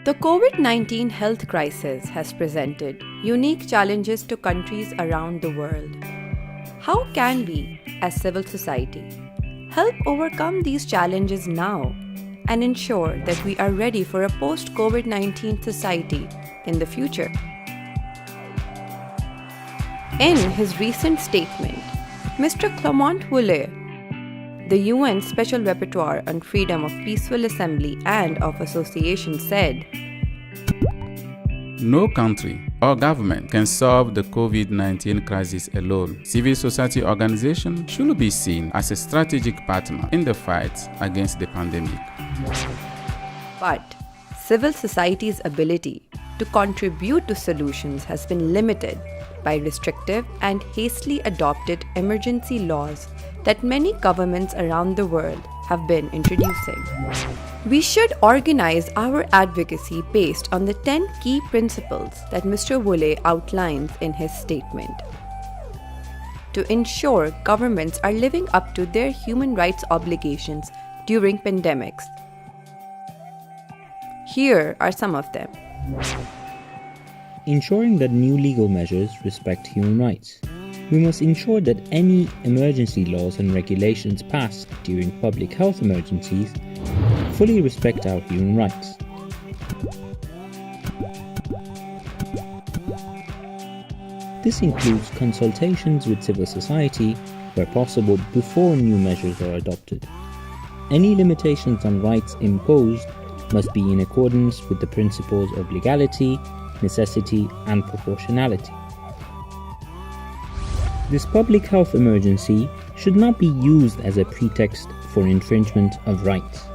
The COVID-19 health crisis has presented unique challenges to countries around the world. How can we, as civil society, help overcome these challenges now and ensure that we are ready for a post-COVID-19 society in the future? In his recent statement, Mr. Clément Voule, the UN Special Rapporteur on Freedom of Peaceful Assembly and of Association said, "No country or government can solve the COVID-19 crisis alone. Civil society organizations should be seen as a strategic partner in the fight against the pandemic." But civil society's ability to contribute to solutions has been limited by restrictive and hastily adopted emergency laws that many governments around the world have been introducing. We should organize our advocacy based on the 10 key principles that Mr. Voule outlines in his statement. To ensure governments are living up to their human rights obligations during pandemics. Here are some of them. Ensuring that new legal measures respect human rights. We must ensure that any emergency laws and regulations passed during public health emergencies fully respect our human rights. This includes consultations with civil society, where possible, before new measures are adopted. Any limitations on rights imposed must be in accordance with the principles of legality, necessity, and proportionality. This public health emergency should not be used as a pretext for infringement of rights.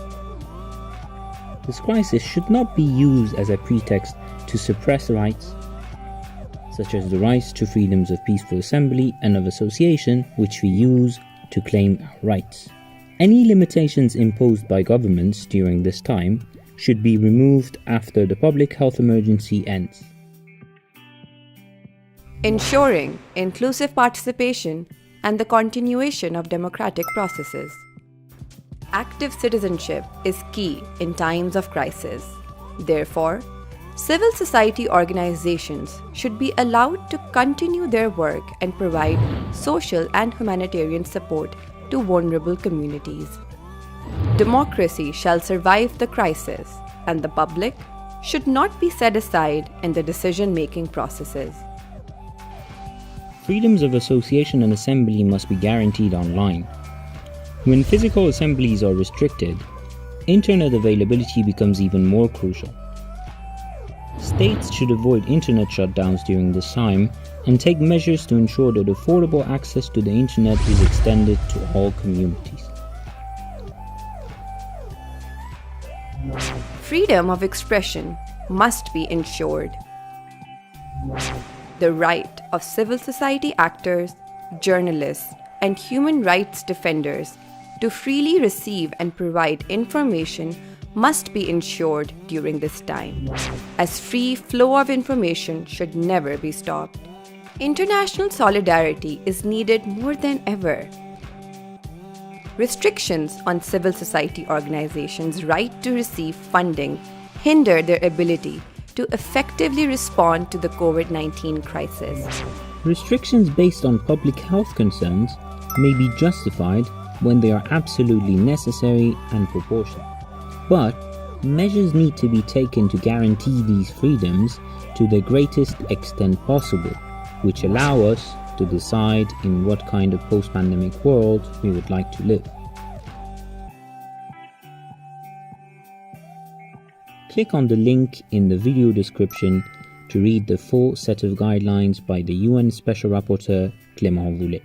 This crisis should not be used as a pretext to suppress rights, such as the rights to freedoms of peaceful assembly and of association, which we use to claim our rights. Any limitations imposed by governments during this time should be removed after the public health emergency ends. Ensuring inclusive participation and the continuation of democratic processes. Active citizenship is key in times of crisis. Therefore, civil society organizations should be allowed to continue their work and provide social and humanitarian support to vulnerable communities. Democracy shall survive the crisis, and the public should not be set aside in the decision-making processes. Freedoms of association and assembly must be guaranteed online. When physical assemblies are restricted, internet availability becomes even more crucial. States should avoid internet shutdowns during this time and take measures to ensure that affordable access to the internet is extended to all communities. Freedom of expression must be ensured. The right of civil society actors, journalists, and human rights defenders to freely receive and provide information must be ensured during this time, as free flow of information should never be stopped. International solidarity is needed more than ever. Restrictions on civil society organizations' right to receive funding hinder their ability to effectively respond to the COVID-19 crisis. Restrictions based on public health concerns may be justified when they are absolutely necessary and proportionate. But measures need to be taken to guarantee these freedoms to the greatest extent possible, which allow us to decide in what kind of post-pandemic world we would like to live. Click on the link in the video description to read the full set of guidelines by the UN Special Rapporteur Clément Voule.